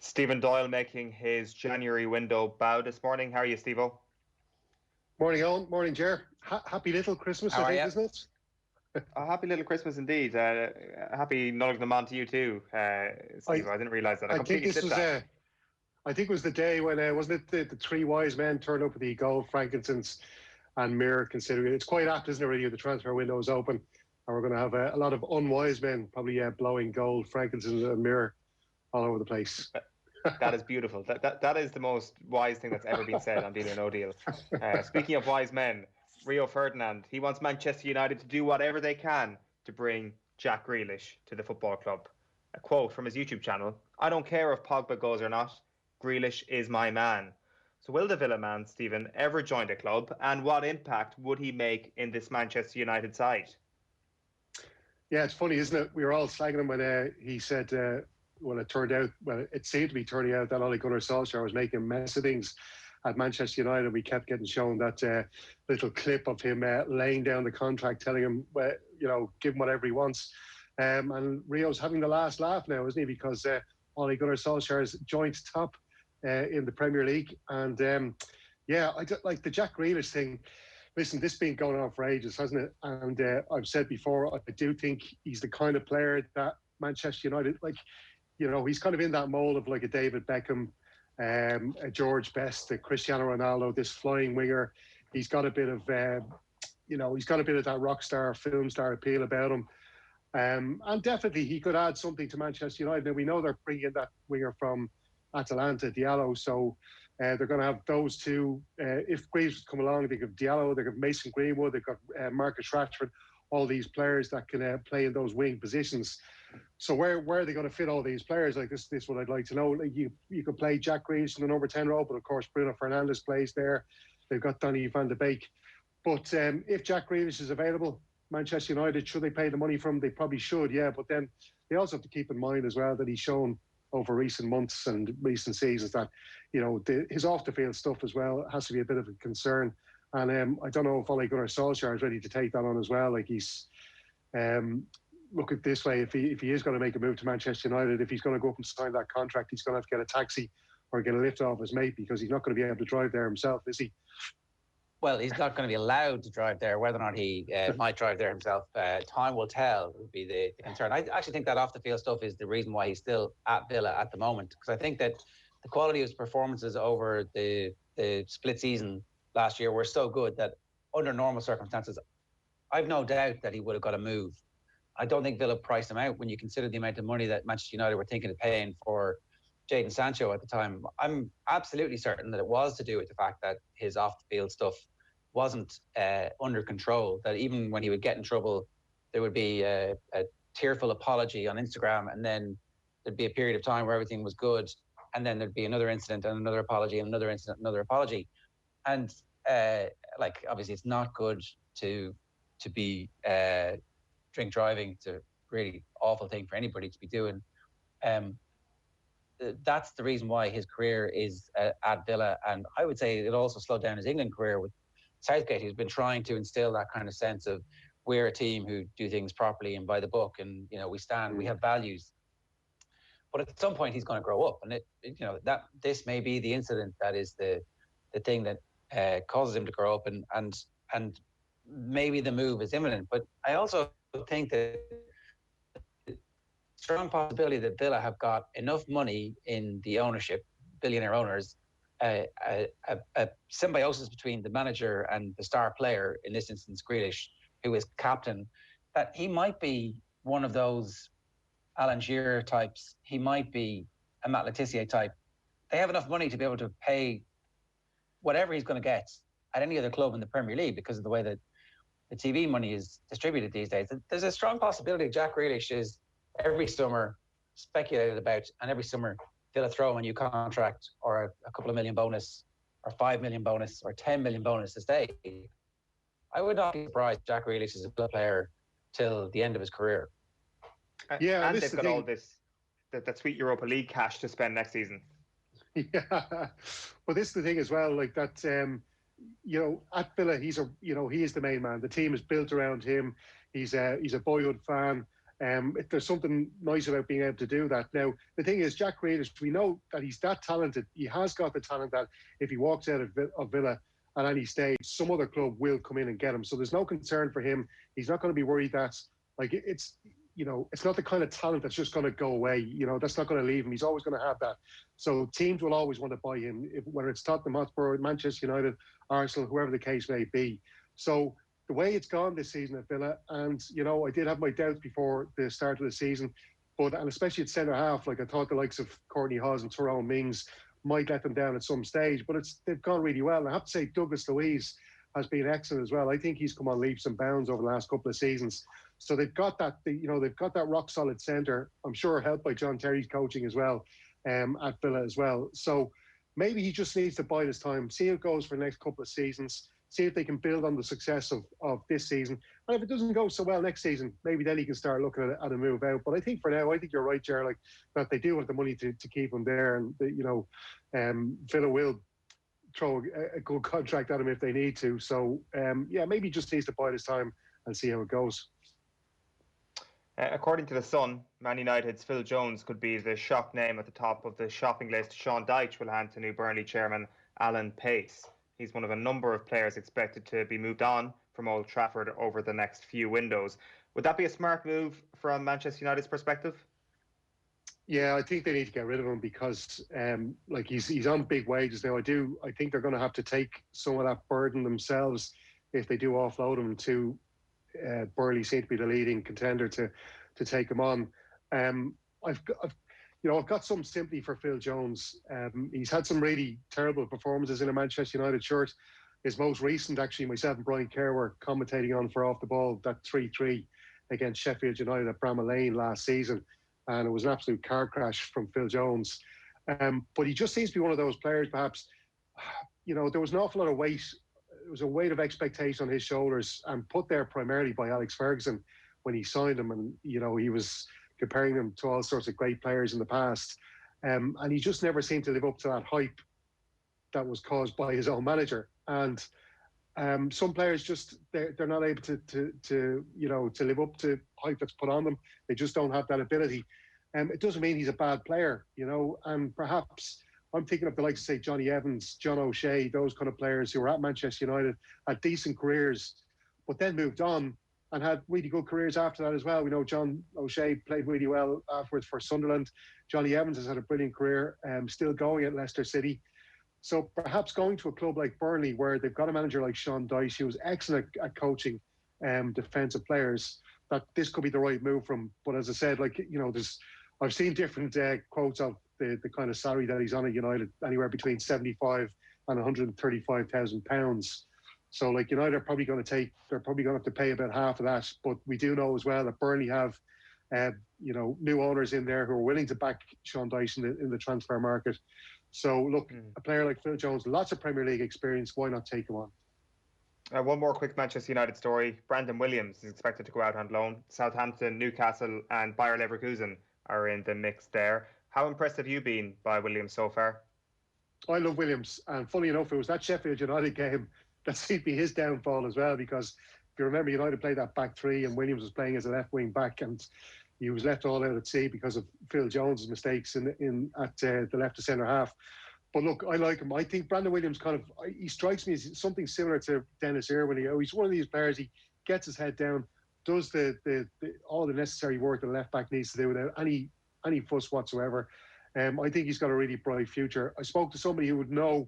Stephen Doyle making his January window bow this morning. How are you, Steve-O? Morning, Owen. Morning, Ger. Happy little Christmas, How I think, are you? isn't it? A happy little Christmas indeed. Happy Nulling them on to you too, Steve. I didn't realise that. I think completely this slipped was that. I think it was the day when wasn't it the three wise men turned up with the gold, frankincense, and myrrh. Considering it's quite apt, isn't it? Really, the transfer window is open, and we're going to have a lot of unwise men probably blowing gold, frankincense, and myrrh all over the place. That is beautiful. That is the most wise thing that's ever been said on Deal or No Deal. Speaking of wise men, Rio Ferdinand, he wants Manchester United to do whatever they can to bring Jack Grealish to the football club. A quote from his YouTube channel: "I don't care if Pogba goes or not. Grealish is my man." So will the Villa man, Stephen, ever join the club, and what impact would he make in this Manchester United side? Yeah, it's funny, isn't it? We were all slagging him when he said, it seemed to be turning out that Ole Gunnar Solskjaer was making a mess of things at Manchester United. We kept getting shown that little clip of him laying down the contract, telling him, give him whatever he wants. And Rio's having the last laugh now, isn't he? Because Ole Gunnar Solskjaer is joint top in the Premier League. And I like the Jack Grealish thing. Listen, this has been going on for ages, hasn't it? And I've said before, I do think he's the kind of player that Manchester United, he's kind of in that mold of like a David Beckham, a George Best, a Cristiano Ronaldo, this flying winger. He's got a bit of, that rock star, film star appeal about him. And definitely he could add something to Manchester United. Now, we know they're bringing that winger from Atalanta, Diallo, so they're going to have those two. If Greaves come along, they got Diallo, they got Mason Greenwood, they've got Marcus Rashford, all these players that can play in those wing positions. So where are they going to fit all these players? Like this is what I'd like to know. Like you could play Jack Grealish in the number 10 role, but of course Bruno Fernandes plays there. They've got Donny van de Beek. But if Jack Grealish is available, Manchester United, should they pay the money from him? They probably should, yeah. But then they also have to keep in mind as well that he's shown over recent months and recent seasons that, his off-the-field stuff as well has to be a bit of a concern. And I don't know if Ole Gunnar Solskjaer is ready to take that on as well. Like he's, look at it this way, if he is going to make a move to Manchester United, if he's going to go up and sign that contract, he's going to have to get a taxi or get a lift off his mate, because he's not going to be able to drive there himself, is he? Well, he's not going to be allowed to drive there. Whether or not he might drive there himself, time will tell, would be the concern. I actually think that off-the-field stuff is the reason why he's still at Villa at the moment, because I think that the quality of his performances over the split season last year were so good that under normal circumstances, I've no doubt that he would have got a move. I don't think Villa priced him out when you consider the amount of money that Manchester United were thinking of paying for Jadon Sancho at the time. I'm absolutely certain that it was to do with the fact that his off-the-field stuff wasn't under control, that even when he would get in trouble, there would be a tearful apology on Instagram, and then there'd be a period of time where everything was good, and then there'd be another incident and another apology and another incident, another apology. And obviously it's not good to be drink driving. It's a really awful thing for anybody to be doing. That's the reason why his career is at Villa. And I would say it also slowed down his England career with Southgate. He's been trying to instill that kind of sense of we're a team who do things properly and by the book, and we have values. But at some point he's going to grow up, and that this may be the incident that is the thing that causes him to grow up, and maybe the move is imminent. But I also think that strong possibility that Villa have got enough money in the ownership, billionaire owners, a symbiosis between the manager and the star player, in this instance Grealish, who is captain, that he might be one of those Alan Shearer types. He might be a Matt Letizia type. They have enough money to be able to pay whatever he's going to get at any other club in the Premier League, because of the way that the TV money is distributed these days. There's a strong possibility Jack Grealish is every summer speculated about, and every summer they'll throw him a new contract or a couple of million bonus or 5 million bonus or 10 million bonus to stay. I would not be surprised Jack Grealish is a good player till the end of his career. Yeah, and they've got all this, that sweet Europa League cash to spend next season. Yeah, well, this is the thing as well. Like that, at Villa, he is the main man. The team is built around him. He's a boyhood fan. There's something nice about being able to do that. Now, the thing is, Jack Grealish, we know that he's that talented. He has got the talent that if he walks out of Villa at any stage, some other club will come in and get him. So there's no concern for him. He's not going to be worried that, like, it's not the kind of talent that's just going to go away. That's not going to leave him. He's always going to have that. So teams will always want to buy him, whether it's Tottenham Hotspur, Manchester United, Arsenal, whoever the case may be. So the way it's gone this season at Villa, and I did have my doubts before the start of the season, and especially at centre half, like I thought the likes of Courtney Hawes and Tyrone Mings might let them down at some stage, but they've gone really well. And I have to say, Douglas Luiz has been excellent as well. I think he's come on leaps and bounds over the last couple of seasons. So they've got that, they've got that rock solid centre. I'm sure helped by John Terry's coaching as well, at Villa as well. So maybe he just needs to bide his time, see how it goes for the next couple of seasons, see if they can build on the success of this season. And if it doesn't go so well next season, maybe then he can start looking at a move out. But I think for now, I think you're right, Gerrard, like, that they do have the money to keep him there. And, Villa will throw a good contract at him if they need to. So, maybe he just needs to bide his time and see how it goes. According to The Sun, Man United's Phil Jones could be the shock name at the top of the shopping list Sean Dyche will hand to new Burnley chairman Alan Pace. He's one of a number of players expected to be moved on from Old Trafford over the next few windows. Would that be a smart move from Manchester United's perspective? Yeah, I think they need to get rid of him because, he's on big wages now. I think they're going to have to take some of that burden themselves if they do offload him to Burnley. Seem to be the leading contender to take him on. I've got some sympathy for Phil Jones. He's had some really terrible performances in a Manchester United shirt. His most recent, actually, myself and Brian Kerr were commentating on for Off the Ball, that 3-3 against Sheffield United at Bramall Lane last season. And it was an absolute car crash from Phil Jones. But he just seems to be one of those players, perhaps, there was an awful lot of weight. It was a weight of expectation on his shoulders and put there primarily by Alex Ferguson when he signed him. And, he was comparing him to all sorts of great players in the past. And he just never seemed to live up to that hype that was caused by his own manager. And some players just, they're not able to live up to hype that's put on them. They just don't have that ability. It doesn't mean he's a bad player, and perhaps I'm thinking of the likes of, say, Johnny Evans, John O'Shea, those kind of players who were at Manchester United, had decent careers, but then moved on and had really good careers after that as well. We know John O'Shea played really well afterwards for Sunderland. Johnny Evans has had a brilliant career, still going at Leicester City. So perhaps going to a club like Burnley, where they've got a manager like Sean Dyche, who was excellent at coaching defensive players, that this could be the right move from. But as I said, I've seen different quotes of the kind of salary that he's on at United, anywhere between 75 and 135,000 pounds. So, United are probably going to have to pay about half of that. But we do know as well that Burnley have, new owners in there who are willing to back Sean Dyche in the transfer market. So, look, a player like Phil Jones, lots of Premier League experience, why not take him on? One more quick Manchester United story. Brandon Williams is expected to go out on loan. Southampton, Newcastle and Bayer Leverkusen are in the mix there. How impressed have you been by Williams so far? I love Williams. And funny enough, it was that Sheffield United game that seemed to be his downfall as well, because if you remember, United played that back three and Williams was playing as a left wing back, and he was left all out at sea because of Phil Jones' mistakes at the left of centre half. But look, I like him. I think Brandon Williams he strikes me as something similar to Dennis Irwin. He's one of these players, he gets his head down, does all the necessary work that a left back needs to do without any fuss whatsoever. I think he's got a really bright future. I spoke to somebody who would know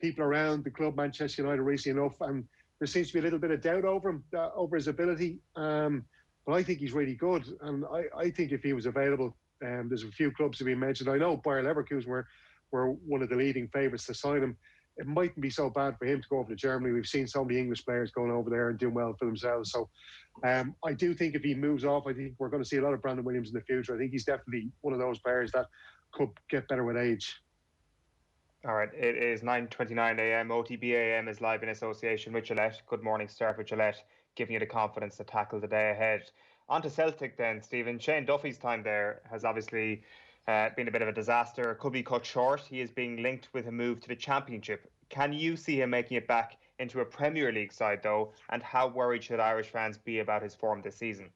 people around the club, Manchester United, recently enough, and there seems to be a little bit of doubt over him, over his ability. But I think he's really good, and I think if he was available, there's a few clubs to be mentioned. I know Bayer Leverkusen were one of the leading favourites to sign him. It mightn't be so bad for him to go over to Germany. We've seen so many English players going over there and doing well for themselves. So I do think if he moves off, I think we're going to see a lot of Brandon Williams in the future. I think he's definitely one of those players that could get better with age. All right, it is 9:29 a.m. OTB AM is live in association with Gillette. Good morning, start with Gillette, giving you the confidence to tackle the day ahead. On to Celtic then, Stephen. Shane Duffy's time there has obviously been a bit of a disaster. Could be cut short. He is being linked with a move to the Championship. Can you see him making it back into a Premier League side, though? And how worried should Irish fans be about his form this season?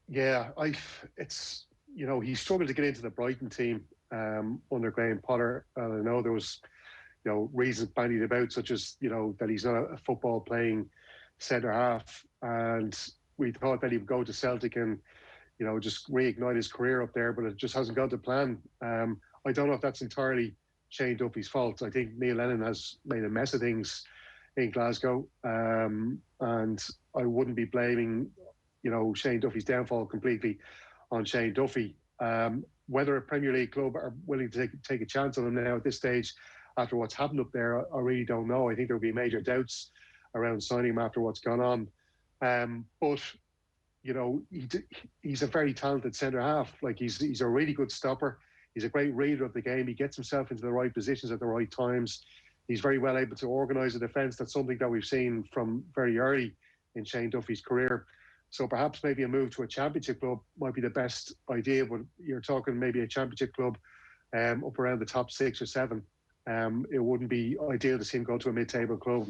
Yeah, he struggled to get into the Brighton team under Graham Potter, and I know there was reasons bandied about, such as that he's not a football playing centre half, and we thought that he would go to Celtic and just reignite his career up there, but it just hasn't gone to plan. I don't know if that's entirely Shane Duffy's fault. I think Neil Lennon has made a mess of things in Glasgow, and I wouldn't be blaming Shane Duffy's downfall completely on Shane Duffy. Whether a Premier League club are willing to take a chance on him now at this stage after what's happened up there, I really don't know. I think there'll be major doubts around signing him after what's gone on. But he's a very talented centre half. Like he's a really good stopper. He's a great reader of the game. He gets himself into the right positions at the right times. He's very well able to organise a defence. That's something that we've seen from very early in Shane Duffy's career. So perhaps maybe a move to a championship club might be the best idea, but you're talking maybe a championship club up around the top 6 or 7. It wouldn't be ideal to see him go to a mid-table club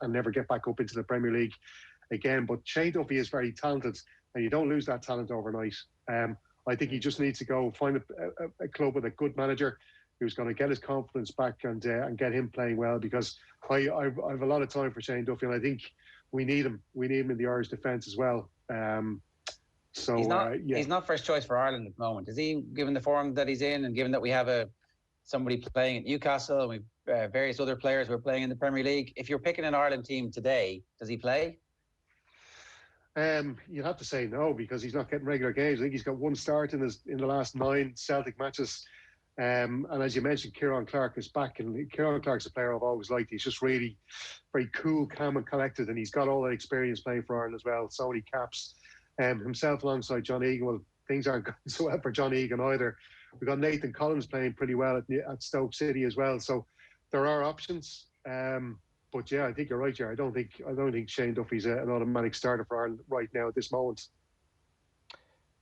and never get back up into the Premier League again. But Shane Duffy is very talented, and you don't lose that talent overnight. I think he just needs to go find a club with a good manager who's going to get his confidence back and get him playing well, because I have a lot of time for Shane Duffy, and I think we need him. We need him in the Irish defence as well. So he's not first choice for Ireland at the moment, is he? Given the form that he's in, and given that we have somebody playing at Newcastle, and we've various other players who are playing in the Premier League. If you're picking an Ireland team today, does he play? You'd have to say no, because he's not getting regular games. I think he's got one start in the last 9 Celtic matches. And as you mentioned, Kieran Clark is back, and Kieran Clark's a player I've always liked. He's just really very cool, calm and collected, and he's got all that experience playing for Ireland as well. So many caps. Himself alongside John Egan. Well, things aren't going so well for John Egan either. We've got Nathan Collins playing pretty well at Stoke City as well. So there are options. But yeah, I think you're right, Gerrard. I don't think Shane Duffy's an automatic starter for Ireland right now at this moment.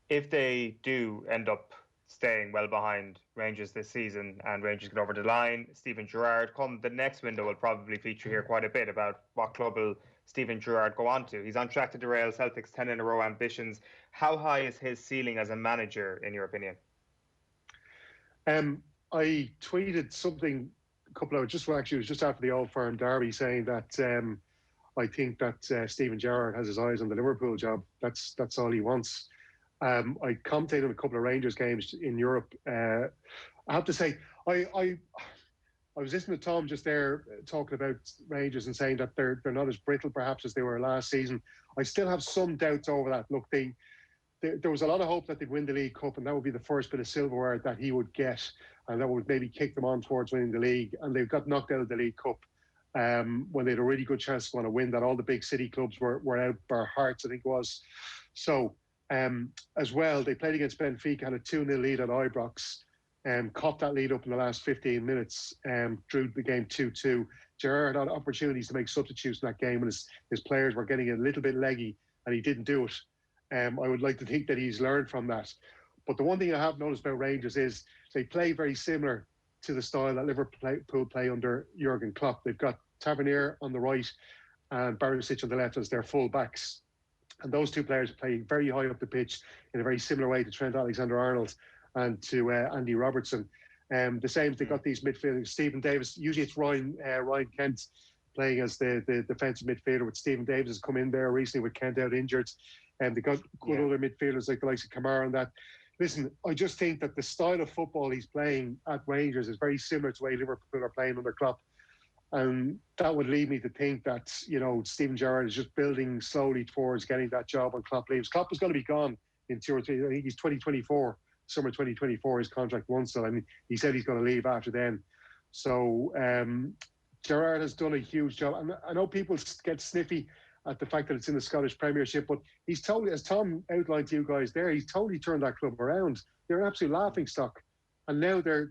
If they do end up staying well behind Rangers this season and Rangers get over the line, Stephen Gerrard, come the next window, will probably feature here quite a bit about what club will Stephen Gerrard go on to. He's on track to derail Celtic's 10 in a row ambitions. How high is his ceiling as a manager, in your opinion? I tweeted something a couple of hours, it was just after the Old Firm derby, saying that I think that Stephen Gerrard has his eyes on the Liverpool job. That's all he wants. I commentated on a couple of Rangers games in Europe. I have to say, I was listening to Tom just there talking about Rangers and saying that they're not as brittle perhaps as they were last season. I still have some doubts over that. Look, there was a lot of hope that they'd win the League Cup, and that would be the first bit of silverware that he would get, and that would maybe kick them on towards winning the league. And they've got knocked out of the League Cup when they had a really good chance to want to win that. All the big city clubs were out by Hearts, I think it was. So as well, they played against Benfica, had a 2-0 lead at Ibrox, caught that lead up in the last 15 minutes, drew the game 2-2. Gerrard had opportunities to make substitutes in that game, and his players were getting a little bit leggy, and he didn't do it. I would like to think that he's learned from that. But the one thing I have noticed about Rangers is they play very similar to the style that Liverpool play under Jurgen Klopp. They've got Tavernier on the right and Barisic on the left as their full backs. And those two players play very high up the pitch in a very similar way to Trent Alexander-Arnold and to Andy Robertson. The same, they've got these midfielders, Stephen Davis. Usually it's Ryan Kent playing as the defensive midfielder, with Stephen Davis has come in there recently with Kent out injured. And they got good other midfielders like the likes of Kamara and that. Listen, I just think that the style of football he's playing at Rangers is very similar to the way Liverpool are playing under Klopp. And that would lead me to think that, Stephen Gerrard is just building slowly towards getting that job when Klopp leaves. Klopp is going to be gone in 2 or 3. I think he's 2024, summer 2024, his contract runs. So, he said he's going to leave after then. So, Gerrard has done a huge job. And I know people get sniffy at the fact that it's in the Scottish Premiership, but he's totally, as Tom outlined to you guys there, he's totally turned that club around. They're an absolute laughing stock, and now they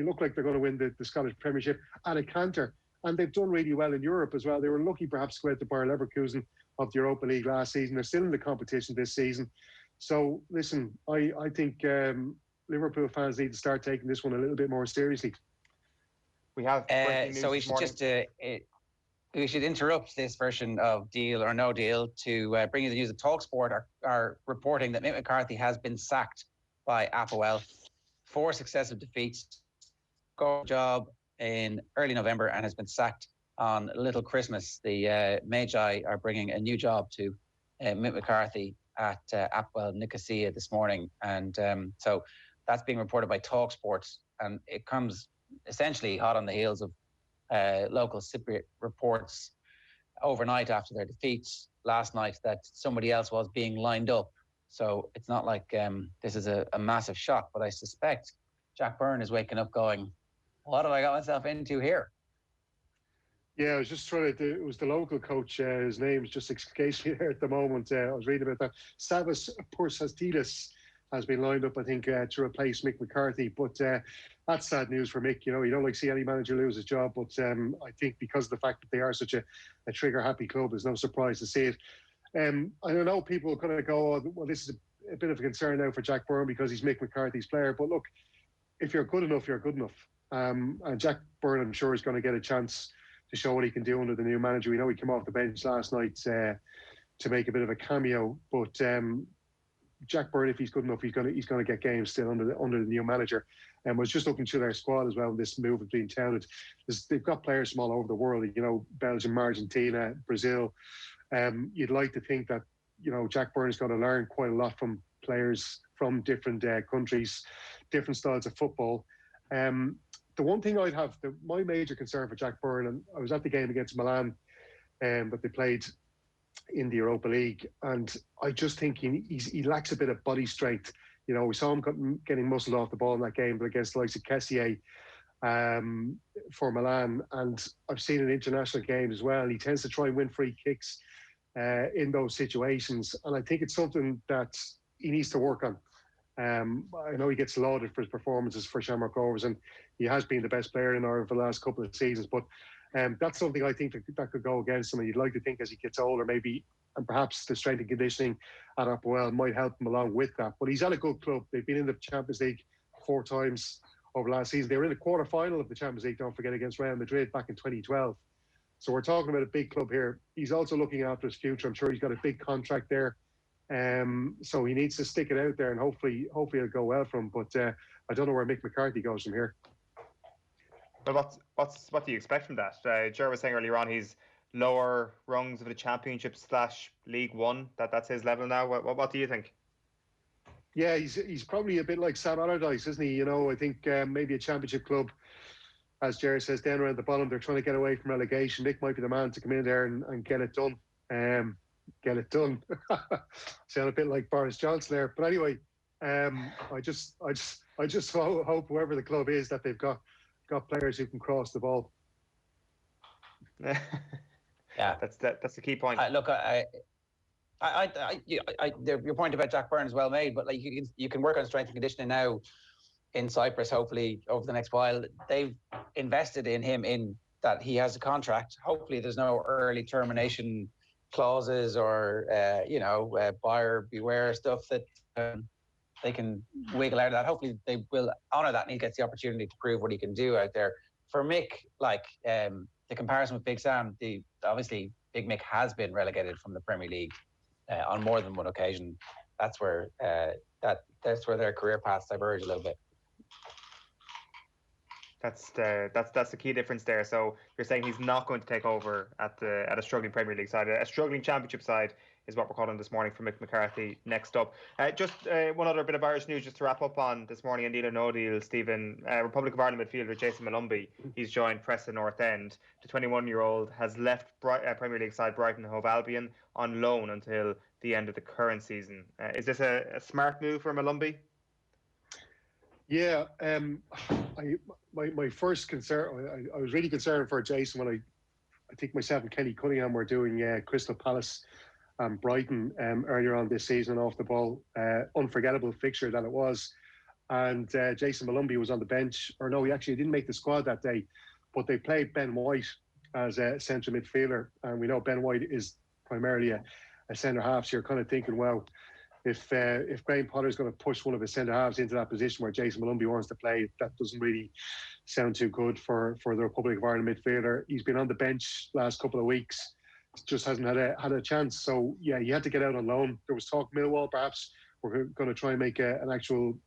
look like they're going to win the Scottish Premiership at a canter, and they've done really well in Europe as well. They were lucky perhaps to go out to Bayer Leverkusen of the Europa League last season. They're still in the competition this season. So listen, I think Liverpool fans need to start taking this one a little bit more seriously. We have so we should just we should interrupt this version of Deal or No Deal to bring you the news that TalkSport are reporting that Mick McCarthy has been sacked by APOL. 4 successive defeats, got a job in early November and has been sacked on Little Christmas. The Magi are bringing a new job to Mick McCarthy at APOL Nicosia this morning. And so that's being reported by TalkSport, and it comes essentially hot on the heels of local Cypriot reports overnight after their defeats last night that somebody else was being lined up. So it's not like this is a massive shock, but I suspect Jack Byrne is waking up going, what have I got myself into here? Yeah, I was just trying to, it was the local coach, his name's just escapes me here at the moment. I was reading about that. Savas Poursastilis has been lined up, I think, to replace Mick McCarthy. But that's sad news for Mick. You know, you don't like to see any manager lose his job. But I think because of the fact that they are such a trigger-happy club, there's no surprise to see it. I don't know, people are going to go, oh, well, this is a bit of a concern now for Jack Byrne because he's Mick McCarthy's player. But look, if you're good enough, you're good enough. And Jack Byrne, I'm sure, is going to get a chance to show what he can do under the new manager. We know he came off the bench last night to make a bit of a cameo. But Jack Byrne, if he's good enough, he's going to get games still under the new manager. And was just looking through their squad as well. This move has been touted. They've got players from all over the world. You know, Belgium, Argentina, Brazil. You'd like to think that, you know, Jack Byrne is going to learn quite a lot from players from different countries, different styles of football. The one thing I'd have, my major concern for Jack Byrne, and I was at the game against Milan that they played in the Europa League, and I just think he lacks a bit of body strength. You know, we saw him getting muscled off the ball in that game, but against the likes of Kessié for Milan, and I've seen in international games as well. He tends to try and win free kicks in those situations, and I think it's something that he needs to work on. I know he gets lauded for his performances for Shamrock Rovers, and he has been the best player in Ireland for the last couple of seasons. But that's something I think that could go against him. And you'd like to think as he gets older, maybe, and perhaps the strength and conditioning at APOL might help him along with that. But he's at a good club. They've been in the Champions League 4 times over last season. They were in the quarter-final of the Champions League, don't forget, against Real Madrid back in 2012. So we're talking about a big club here. He's also looking after his future. I'm sure he's got a big contract there. So he needs to stick it out there, and hopefully it'll go well for him. But I don't know where Mick McCarthy goes from here. But what do you expect from that? Gerrard was saying earlier on he's lower rungs of the Championship / League One. That's his level now. What do you think? Yeah, he's probably a bit like Sam Allardyce, isn't he? You know, I think maybe a Championship club, as Gerrard says, down around the bottom, they're trying to get away from relegation. Mick might be the man to come in there and get it done. Get it done. Sound a bit like Boris Johnson there, but anyway, I just hope whoever the club is that they've got players who can cross the ball. Yeah, that's the key point. Look, your point about Jack Byrne is well made, but like you can work on strength and conditioning now in Cyprus. Hopefully, over the next while, they've invested in him in that he has a contract. Hopefully, there's no early termination clauses or buyer beware stuff that they can wiggle out of that. Hopefully they will honour that and he gets the opportunity to prove what he can do out there. For Mick, like the comparison with Big Sam, obviously Big Mick has been relegated from the Premier League on more than one occasion. That's where their career paths diverge a little bit. That's the key difference there. So you're saying he's not going to take over at a struggling Premier League side. A struggling Championship side is what we're calling this morning for Mick McCarthy. Next up, just one other bit of Irish news just to wrap up on this morning. In Deal or No Deal, Stephen, Republic of Ireland midfielder Jason Molumby, he's joined Preston North End. The 21-year-old has left Premier League side Brighton and Hove Albion on loan until the end of the current season. Is this a smart move for Molumby? Yeah, my first concern, I was really concerned for Jason when I think myself and Kenny Cunningham were doing Crystal Palace and Brighton earlier on this season off the ball. Unforgettable fixture that it was. And Jason Molumby was on the bench. Or no, he actually didn't make the squad that day. But they played Ben White as a central midfielder. And we know Ben White is primarily a centre half. So you're kind of thinking, well, if Graham Potter is going to push one of his centre halves into that position where Jason Molumby wants to play, that doesn't really sound too good for the Republic of Ireland midfielder. He's been on the bench last couple of weeks, just hasn't had a chance. So yeah, he had to get out on loan. There was talk Millwall perhaps were going to try and make an actual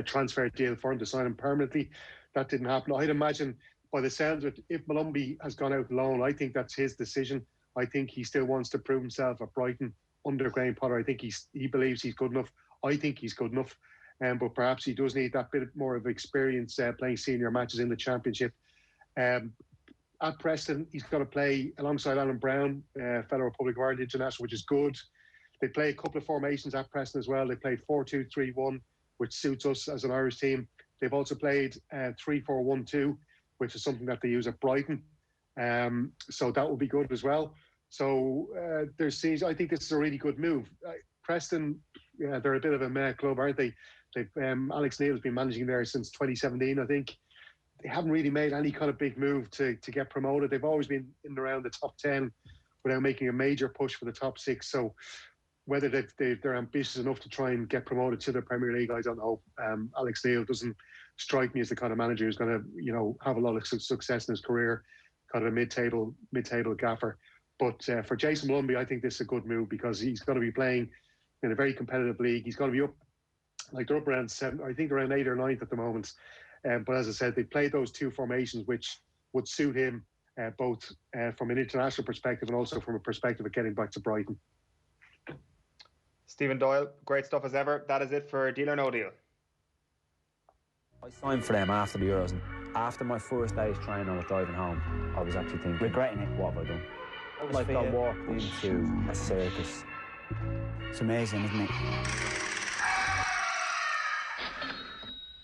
transfer deal for him to sign him permanently. That didn't happen. I'd imagine, by the sounds of it, if Molumby has gone out loan, I think that's his decision. I think he still wants to prove himself at Brighton under Graham Potter. I think he believes he's good enough. I think he's good enough. But perhaps he does need that bit more of experience playing senior matches in the Championship. At Preston, he's got to play alongside Alan Brown, fellow Republic of Ireland international, which is good. They play a couple of formations at Preston as well. They played 4-2-3-1, which suits us as an Irish team. They've also played 3-4-1-2, which is something that they use at Brighton. So that will be good as well. So I think this is a really good move. Preston, yeah, they're a bit of a meh club, aren't they? Alex Neil's been managing there since 2017, I think. They haven't really made any kind of big move to get promoted. They've always been in and around the top 10 without making a major push for the top 6. So whether they're ambitious enough to try and get promoted to the Premier League, I don't know. Alex Neil doesn't strike me as the kind of manager who's going to, have a lot of success in his career, kind of a mid-table gaffer. But for Jason Molumby, I think this is a good move because he's going to be playing in a very competitive league. He's going to be up, they're up around 7, I think around 8th or 9th at the moment. But as I said, they played those two formations, which would suit him both from an international perspective and also from a perspective of getting back to Brighton. Stephen Doyle, great stuff as ever. That is it for Deal or No Deal. I signed for them after the Euros, and after my first day's training, I was driving home. I was actually thinking, regretting it. What have I done? Like I walked into a circus. It's amazing, isn't it?